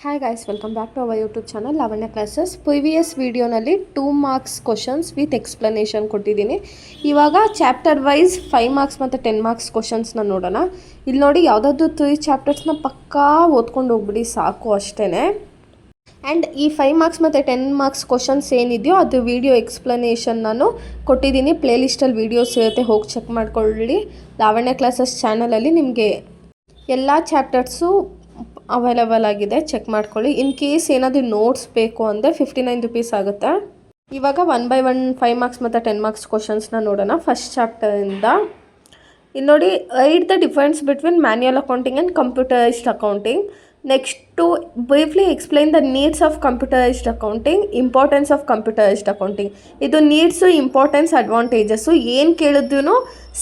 Hi guys, welcome back to our YouTube channel Lavanya classes. Previous ವಿಡಿಯೋನಲ್ಲಿ 2 marks questions with explanation ಕೊಟ್ಟಿದ್ದೀನಿ. ಇವಾಗ chapter wise 5 marks ಮತ್ತು 10 marks ಕ್ವಶನ್ಸ್ನ ನೋಡೋಣ. ಇಲ್ಲಿ ನೋಡಿ, ಯಾವುದಾದ್ರು 3 ಚಾಪ್ಟರ್ಸ್ನ ಪಕ್ಕಾ ಓದ್ಕೊಂಡು ಹೋಗ್ಬಿಡಿ, ಸಾಕು ಅಷ್ಟೇ. ಆ್ಯಂಡ್ ಈ 5 ಮಾರ್ಕ್ಸ್ ಮತ್ತು 10 ಮಾರ್ಕ್ಸ್ ಕ್ವಶನ್ಸ್ ಏನಿದೆಯೋ ಅದು ವಿಡಿಯೋ ಎಕ್ಸ್ಪ್ಲನೇಷನ್ ನಾನು ಕೊಟ್ಟಿದ್ದೀನಿ. ಪ್ಲೇಲಿಸ್ಟಲ್ಲಿ ವೀಡಿಯೋಸ್ ಇರುತ್ತೆ, ಹೋಗಿ ಚೆಕ್ ಮಾಡ್ಕೊಳ್ಳಿ. ಲಾವಣ್ಯ ಕ್ಲಾಸಸ್ ಚಾನಲಲ್ಲಿ ನಿಮಗೆ ಎಲ್ಲ ಚಾಪ್ಟರ್ಸು ಅವೈಲಬಲ್ ಆಗಿದೆ, ಚೆಕ್ ಮಾಡ್ಕೊಳ್ಳಿ. ಇನ್ ಕೇಸ್ ಏನಾದರೂ ನೋಟ್ಸ್ ಬೇಕು ಅಂದರೆ 59 ರುಪೀಸ್ ಆಗುತ್ತೆ. ಇವಾಗ 1 by 1 5 ಮಾರ್ಕ್ಸ್ ಮತ್ತು 10 ಮಾರ್ಕ್ಸ್ ಕ್ವಶನ್ಸ್ನ ನೋಡೋಣ. ಫಸ್ಟ್ ಚಾಪ್ಟರಿಂದ ಇಲ್ಲಿ ನೋಡಿ, right the difference between manual accounting and computerised accounting. Next briefly explain the needs of computerised accounting, importance of computerised accounting. ಇದು ನೀಡ್ಸು, ಇಂಪಾರ್ಟೆನ್ಸ್, ಅಡ್ವಾಂಟೇಜಸ್ಸು ಏನು ಕೇಳಿದ್ರೂ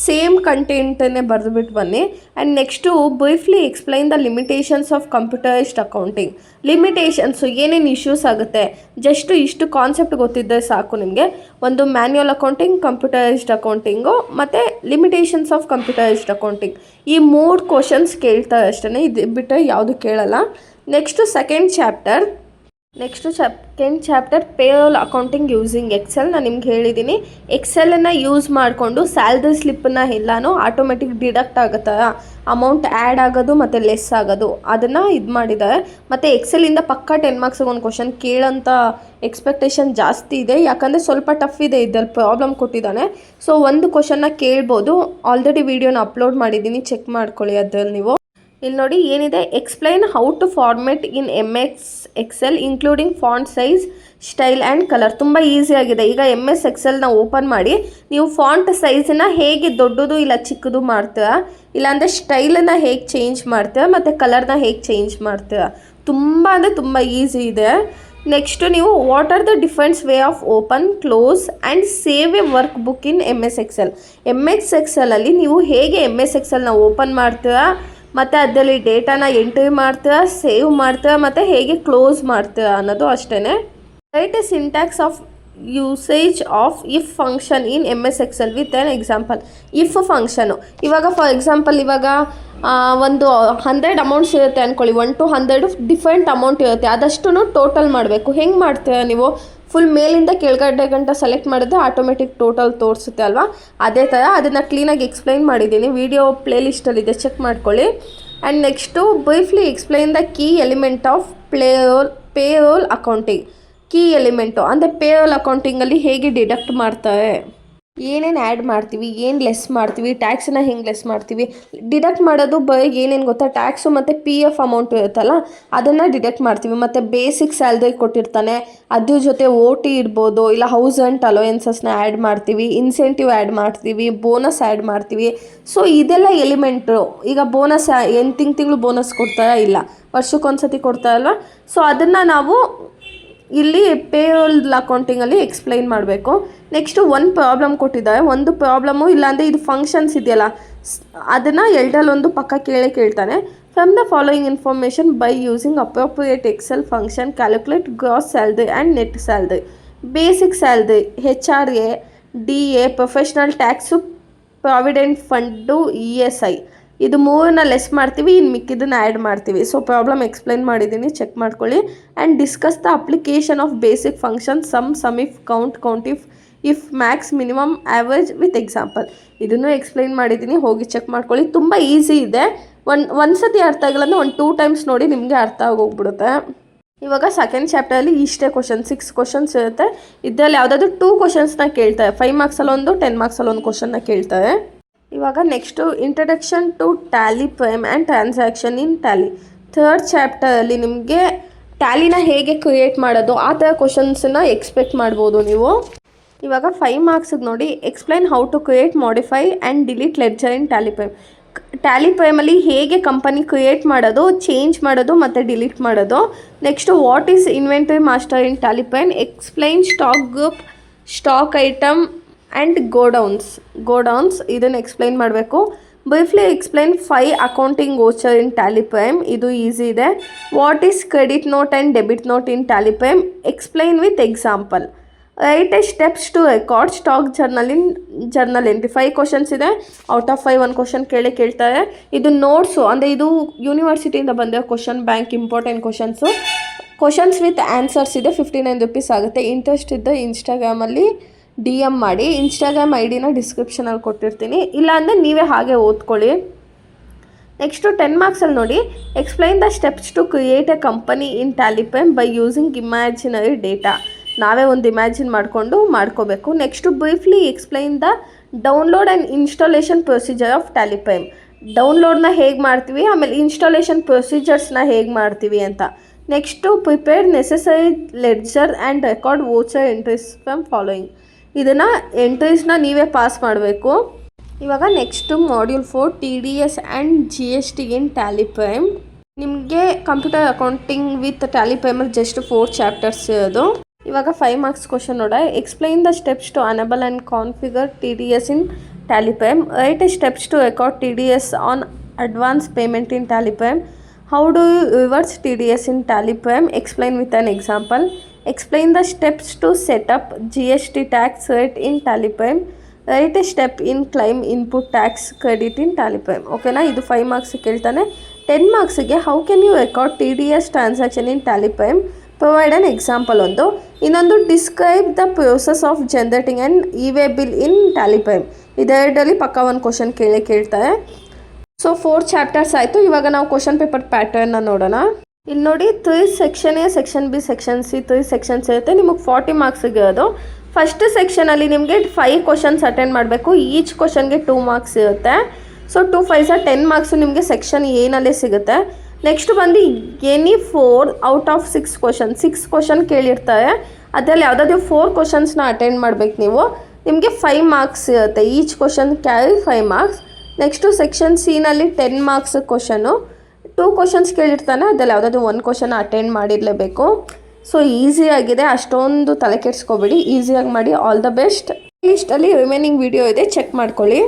ಸೇಮ್ ಕಂಟೆಂಟನ್ನೇ ಬರೆದುಬಿಟ್ಟು ಬನ್ನಿ. And next briefly explain the limitations of computerised accounting. Limitations ಏನೇನು issues ಆಗುತ್ತೆ, just ಇಷ್ಟು concept ಗೊತ್ತಿದ್ದರೆ ಸಾಕು ನಿಮಗೆ. ಒಂದು ಮ್ಯಾನ್ಯುಯಲ್ ಅಕೌಂಟಿಂಗ್, ಕಂಪ್ಯೂಟರೈಸ್ಡ್ ಅಕೌಂಟಿಂಗು ಮತ್ತು ಲಿಮಿಟೇಷನ್ಸ್ ಆಫ್ ಕಂಪ್ಯೂಟರೈಸ್ಡ್ ಅಕೌಂಟಿಂಗ್. ಈ 3 ಕ್ವಶನ್ಸ್ ಕೇಳ್ತಾರೆ ಅಷ್ಟೇ, ಇದು ಬಿಟ್ಟರೆ ಯಾವುದು ಕೇಳಲ್ಲ. Next second chapter payroll accounting using excel. ನಾನು ನಿಮ್ಗೆ ಹೇಳಿದ್ದೀನಿ, ಎಕ್ಸೆಲನ್ನು ಯೂಸ್ ಮಾಡಿಕೊಂಡು ಸ್ಯಾಲ್ರಿ ಸ್ಲಿಪ್ಪನ್ನ ಎಲ್ಲನೂ ಆಟೋಮೆಟಿಕ್ ಡಿಡಕ್ಟ್ ಆಗುತ್ತೆ, ಅಮೌಂಟ್ ಆ್ಯಡ್ ಆಗೋದು ಮತ್ತು ಲೆಸ್ ಆಗೋದು, ಅದನ್ನು ಇದು ಮಾಡಿದ್ದಾರೆ. ಮತ್ತು ಎಕ್ಸೆಲಿಂದ ಪಕ್ಕ 10 ಮಾರ್ಕ್ಸಿಗೆ ಒಂದು ಕ್ವಶನ್ ಕೇಳೋಂಥ ಎಕ್ಸ್ಪೆಕ್ಟೇಷನ್ ಜಾಸ್ತಿ ಇದೆ, ಯಾಕಂದರೆ ಸ್ವಲ್ಪ ಟಫ್ ಇದೆ, ಇದ್ರಲ್ಲಿ ಪ್ರಾಬ್ಲಮ್ ಕೊಟ್ಟಿದ್ದಾನೆ. ಸೊ ಒಂದು ಕ್ವಶನ್ನ ಕೇಳ್ಬೋದು. ಆಲ್ರೆಡಿ ವೀಡಿಯೋನ ಅಪ್ಲೋಡ್ ಮಾಡಿದ್ದೀನಿ, ಚೆಕ್ ಮಾಡ್ಕೊಳ್ಳಿ ಅದರಲ್ಲಿ ನೀವು. ಇಲ್ಲಿ ನೋಡಿ ಏನಿದೆ, explain how to format in MS excel including font size, style and colour. ತುಂಬ ಈಸಿಯಾಗಿದೆ. ಈಗ MS ಎಕ್ಸೆಲ್ನ ಓಪನ್ ಮಾಡಿ ನೀವು ಫಾಂಟ್ ಸೈಜನ್ನು ಹೇಗೆ ದೊಡ್ಡದು ಇಲ್ಲ ಚಿಕ್ಕದು ಮಾಡ್ತೀರಾ, ಇಲ್ಲಾಂದರೆ ಸ್ಟೈಲನ್ನು ಹೇಗೆ ಚೇಂಜ್ ಮಾಡ್ತೀರಾ, ಮತ್ತು ಕಲರ್ನ ಹೇಗೆ ಚೇಂಜ್ ಮಾಡ್ತೀರಾ. ತುಂಬ ಅಂದರೆ ತುಂಬ ಈಸಿ ಇದೆ. ನೆಕ್ಸ್ಟು ನೀವು what are the different way of open, close and save a workbook in MS excel. MS ಎಕ್ಸೆಲಲ್ಲಿ ನೀವು ಹೇಗೆ MS ಎಕ್ಸೆಲ್ನ ಓಪನ್ ಮಾಡ್ತೀರಾ, ಮತ್ತು ಅದರಲ್ಲಿ ಡೇಟಾನ ಎಂಟ್ರಿ ಮಾಡ್ತೀರಾ, ಸೇವ್ ಮಾಡ್ತೀರಾ, ಮತ್ತು ಹೇಗೆ ಕ್ಲೋಸ್ ಮಾಡ್ತೀರಾ ಅನ್ನೋದು ಅಷ್ಟೇ. Write a syntax of usage of if function in MS excel with an example. If function, ಇವಾಗ ಫಾರ್ ಎಕ್ಸಾಂಪಲ್ ಇವಾಗ ಒಂದು 100 ಅಮೌಂಟ್ಸ್ ಇರುತ್ತೆ ಅಂದ್ಕೊಳ್ಳಿ, 1 to 100 ಡಿಫ್ರೆಂಟ್ ಅಮೌಂಟ್ ಇರುತ್ತೆ, ಅದಷ್ಟು ಟೋಟಲ್ ಮಾಡಬೇಕು. ಹೆಂಗೆ ಮಾಡ್ತೀರಾ ನೀವು? ಫುಲ್ ಮೇಲಿಂದ ಕೆಳಗಡೆ ಗಂಟ ಸೆಲೆಕ್ಟ್ ಮಾಡಿದ್ರೆ ಆಟೋಮೆಟಿಕ್ ಟೋಟಲ್ ತೋರಿಸುತ್ತೆ ಅಲ್ವಾ, ಅದೇ ಥರ ಅದನ್ನು ಕ್ಲೀನಾಗಿ ಎಕ್ಸ್ಪ್ಲೈನ್ ಮಾಡಿದ್ದೀನಿ. ವಿಡಿಯೋ ಪ್ಲೇಲಿಸ್ಟಲ್ಲಿದೆ, ಚೆಕ್ ಮಾಡ್ಕೊಳ್ಳಿ. And next briefly explain the key element of payroll accounting. Key element ಅಂದರೆ ಪೇರೋಲ್ ಅಕೌಂಟಿಂಗಲ್ಲಿ ಹೇಗೆ ಡಿಡಕ್ಟ್ ಮಾಡ್ತಾರೆ, ಏನೇನು ಆ್ಯಡ್ ಮಾಡ್ತೀವಿ, ಏನು ಲೆಸ್ ಮಾಡ್ತೀವಿ, ಟ್ಯಾಕ್ಸನ್ನ ಹೆಂಗೆ ಲೆಸ್ ಮಾಡ್ತೀವಿ. ಡಿಡಕ್ಟ್ ಮಾಡೋದು ಏನೇನು ಗೊತ್ತಾ, ಟ್ಯಾಕ್ಸು ಮತ್ತು PF ಅಮೌಂಟು ಇರುತ್ತಲ್ಲ ಅದನ್ನು ಡಿಡಕ್ಟ್ ಮಾಡ್ತೀವಿ. ಮತ್ತು ಬೇಸಿಕ್ ಸ್ಯಾಲ್ರಿ ಕೊಟ್ಟಿರ್ತಾನೆ, ಅದ್ರ ಜೊತೆ OT ಇರ್ಬೋದು, ಇಲ್ಲ ಹೌಸ್ ರೆಂಟ್ ಅಲೋಯೆನ್ಸಸ್ನ ಆ್ಯಡ್ ಮಾಡ್ತೀವಿ, ಇನ್ಸೆಂಟಿವ್ ಆ್ಯಡ್ ಮಾಡ್ತೀವಿ, ಬೋನಸ್ ಆ್ಯಡ್ ಮಾಡ್ತೀವಿ. ಸೊ ಇದೆಲ್ಲ ಎಲಿಮೆಂಟು. ಈಗ ಬೋನಸ್ ಏನು ತಿಂಗಳು ಬೋನಸ್ ಕೊಡ್ತಾರಾ, ಇಲ್ಲ ವರ್ಷಕ್ಕೊಂದ್ಸತಿ ಕೊಡ್ತಾರಲ್ವ. ಸೊ ಅದನ್ನು ನಾವು ಇಲ್ಲಿ ಪೇರೋಲ್ ಅಕೌಂಟಿಂಗಲ್ಲಿ ಎಕ್ಸ್ಪ್ಲೈನ್ ಮಾಡಬೇಕು. ನೆಕ್ಸ್ಟು ಒಂದು ಪ್ರಾಬ್ಲಮ್ ಕೊಟ್ಟಿದ್ದಾರೆ. ಒಂದು ಪ್ರಾಬ್ಲಮ್ಮು ಇಲ್ಲಾಂದರೆ ಇದು ಫಂಕ್ಷನ್ಸ್ ಇದೆಯಲ್ಲ ಅದನ್ನು ಎರಡರಲ್ಲೊಂದು ಪಕ್ಕ ಕೇಳ್ತಾನೆ. From the following information by using appropriate excel function calculate gross salary and net salary. Basic salary, HRA, DA, professional tax, provident fund, ESI, ಇದು 3ನ್ನ ಲೆಸ್ ಮಾಡ್ತೀವಿ, ಇನ್ನು ಮಿಕ್ಕಿದ್ದನ್ನು ಆ್ಯಡ್ ಮಾಡ್ತೀವಿ. ಸೊ ಪ್ರಾಬ್ಲಮ್ ಎಕ್ಸ್ಪ್ಲೈನ್ ಮಾಡಿದ್ದೀನಿ, ಚೆಕ್ ಮಾಡ್ಕೊಳ್ಳಿ. And discuss the application of basic function, sum if, count if max, minimum, average with example. ಇದನ್ನು explain ಮಾಡಿದ್ದೀನಿ, ಹೋಗಿ ಚೆಕ್ ಮಾಡ್ಕೊಳ್ಳಿ. ತುಂಬ ಈಸಿ ಇದೆ. ಒಂದು ಸತಿ ಅರ್ಥ ಆಗಿಲ್ಲ ಅಂದರೆ 1-2 ಟೈಮ್ಸ್ ನೋಡಿ, ನಿಮಗೆ ಅರ್ಥ ಆಗೋಗ್ಬಿಡುತ್ತೆ. ಇವಾಗ ಸೆಕೆಂಡ್ ಚಾಪ್ಟರಲ್ಲಿ ಇಷ್ಟೇ ಕ್ವಶನ್, 6 ಕ್ವಶನ್ಸ್ ಇರುತ್ತೆ. ಇದರಲ್ಲಿ ಯಾವುದಾದ್ರೂ 2 ಕ್ವಶನ್ಸ್ನ ಕೇಳ್ತಾರೆ. 5 ಮಾರ್ಕ್ಸಲ್ಲೊಂದು, 10 ಮಾರ್ಕ್ಸಲ್ಲೊಂದು ಕ್ವಶನ್ನ ಕೇಳ್ತಾರೆ. ಇವಾಗ next introduction to Tally Prime and transaction in Tally. Third ಚಾಪ್ಟರಲ್ಲಿ ನಿಮಗೆ ಟ್ಯಾಲಿನ ಹೇಗೆ ಕ್ರಿಯೇಟ್ ಮಾಡೋದು ಆ ಥರ ಕ್ವಶನ್ಸನ್ನ ಎಕ್ಸ್ಪೆಕ್ಟ್ ಮಾಡ್ಬೋದು ನೀವು. ಇವಾಗ 5 ಮಾರ್ಕ್ಸಿಗೆ ನೋಡಿ, explain how to create, modify and delete ledger in Tally Prime. Tally ಪ್ರೈಮಲ್ಲಿ ಹೇಗೆ ಕಂಪನಿ ಕ್ರಿಯೇಟ್ ಮಾಡೋದು, ಚೇಂಜ್ ಮಾಡೋದು ಮತ್ತು ಡಿಲೀಟ್ ಮಾಡೋದು. Next what is inventory master in Tally Prime. Explain stock group, stock item and godowns ಇದನ್ನು explain ಮಾಡಬೇಕು. Briefly explain 5 accounting voucher in Tally Prime. ಇದು easy ಇದೆ. What is credit note and debit note in Tally Prime. Explain with example. Write a steps to record stock journal entry 5 questions ಇದೆ. Out of 5 ಒಂದು question ಕೇಳ್ತಾರೆ. ಇದು notes ಅಂದರೆ ಇದು ಯೂನಿವರ್ಸಿಟಿಯಿಂದ ಬಂದಿರೋ question bank important questions with answers ಇದೆ. 59 rupees ಆಗುತ್ತೆ. Interest ಇದ್ದ ಇನ್ಸ್ಟಾಗ್ರಾಮಲ್ಲಿ DM ಮಾಡಿ. ಇನ್ಸ್ಟಾಗ್ರಾಮ್ ID ಡಿಸ್ಕ್ರಿಪ್ಷನಲ್ಲಿ ಕೊಟ್ಟಿರ್ತೀನಿ. ಇಲ್ಲಾಂದರೆ ನೀವೇ ಹಾಗೆ ಓದ್ಕೊಳ್ಳಿ. ನೆಕ್ಸ್ಟು 10 ಮಾರ್ಕ್ಸಲ್ಲಿ ನೋಡಿ, explain the steps to create a company in Tally Prime by using imaginary data. ನಾವೇ ಒಂದು ಇಮ್ಯಾಜಿನ್ ಮಾಡ್ಕೋಬೇಕು. Next briefly explain the download and installation procedure of Tally Prime. ಡೌನ್ಲೋಡ್ನ ಹೇಗೆ ಮಾಡ್ತೀವಿ, ಆಮೇಲೆ ಇನ್ಸ್ಟಾಲೇಷನ್ ಪ್ರೊಸೀಜರ್ಸ್ನ ಹೇಗೆ ಮಾಡ್ತೀವಿ ಅಂತ. Next prepare necessary ledger and record voucher entries from following. ಇದನ್ನು ಎಂಟ್ರೀಸ್ನ ನೀವೇ ಪಾಸ್ ಮಾಡಬೇಕು. ಇವಾಗ next module 4 TDS and GST in Tally Prime. ನಿಮಗೆ ಕಂಪ್ಯೂಟರ್ ಅಕೌಂಟಿಂಗ್ ವಿತ್ ಟ್ಯಾಲಿಪೈಮಲ್ಲಿ ಜಸ್ಟ್ 4 ಚಾಪ್ಟರ್ಸ್ ಇರೋದು. ಇವಾಗ 5 ಮಾರ್ಕ್ಸ್ ಕ್ವಶನ್ ನೋಡ. Explain the steps to enable and configure TDS in Tally Prime. Write a steps to record TDS on advance payment in Tally Prime. How do you reverse TDS in Tally Prime? Explain with an example. Explain the steps to set up GST tax rate in Tally Prime. Write a step in claim input tax credit in Tally Prime. ಓಕೆನಾ, ಇದು 5 marks ಕೇಳ್ತಾನೆ. 10 ಮಾರ್ಕ್ಸಿಗೆ how can you record TDS transaction in Tally Prime? Provide an example ಒಂದು. ಇನ್ನೊಂದು describe the process of generating and e-way bill in Tally Prime. ಇದೆರಡರಲ್ಲಿ ಪಕ್ಕ ಒಂದು question ಕೇಳ್ತಾರೆ. ಸೊ 4 ಚಾಪ್ಟರ್ಸ್ ಆಯಿತು. ಇವಾಗ ನಾವು ಕ್ವಶನ್ ಪೇಪರ್ ಪ್ಯಾಟರ್ನ್ನ ನೋಡೋಣ. ಇಲ್ಲಿ ನೋಡಿ, 3 section A, section B, section C 3 sections ಇರುತ್ತೆ. ನಿಮಗೆ 40 ಮಾರ್ಕ್ಸಿಗೆ ಇರೋದು. ಫಸ್ಟ್ ಸೆಕ್ಷನಲ್ಲಿ ನಿಮಗೆ 5 ಕ್ವಶನ್ಸ್ ಅಟೆಂಡ್ ಮಾಡಬೇಕು. ಈಚ್ ಕ್ವಶನ್ಗೆ 2 ಮಾರ್ಕ್ಸ್ ಇರುತ್ತೆ. ಸೊ 2 5 10 ಮಾರ್ಕ್ಸು ನಿಮಗೆ ಸೆಕ್ಷನ್ A ಸಿಗುತ್ತೆ. ನೆಕ್ಸ್ಟ್ ಬಂದು ಎನಿ 4 ಔಟ್ ಆಫ್ 6 ಕ್ವಶನ್ ಕೇಳಿರ್ತಾರೆ. ಅದರಲ್ಲಿ ಯಾವುದಾದ್ರೂ 4 ಕ್ವಶನ್ಸ್ನ ಅಟೆಂಡ್ ಮಾಡಬೇಕು ನೀವು. ನಿಮಗೆ 5 ಮಾರ್ಕ್ಸ್ ಇರುತ್ತೆ. Each question carry 5 marks. Next section C 10 marks question. 2 questions ಕೇಳಿರ್ತಾನೆ, ಅದರಲ್ಲಿ ಯಾವುದಾದ್ರೂ 1 ಕ್ವಶನ್ ಅಟೆಂಡ್ ಮಾಡಿರಲೇಬೇಕು. ಸೊ ಈಸಿಯಾಗಿದೆ, ಅಷ್ಟೊಂದು ತಲೆ ಕೆಡಿಸ್ಕೋಬೇಡಿ, ಈಸಿಯಾಗಿ ಮಾಡಿ. All the best. ಇಷ್ಟಲ್ಲಿ ರಿಮೈನಿಂಗ್ ವಿಡಿಯೋ ಇದೆ, ಚೆಕ್ ಮಾಡ್ಕೊಳ್ಳಿ.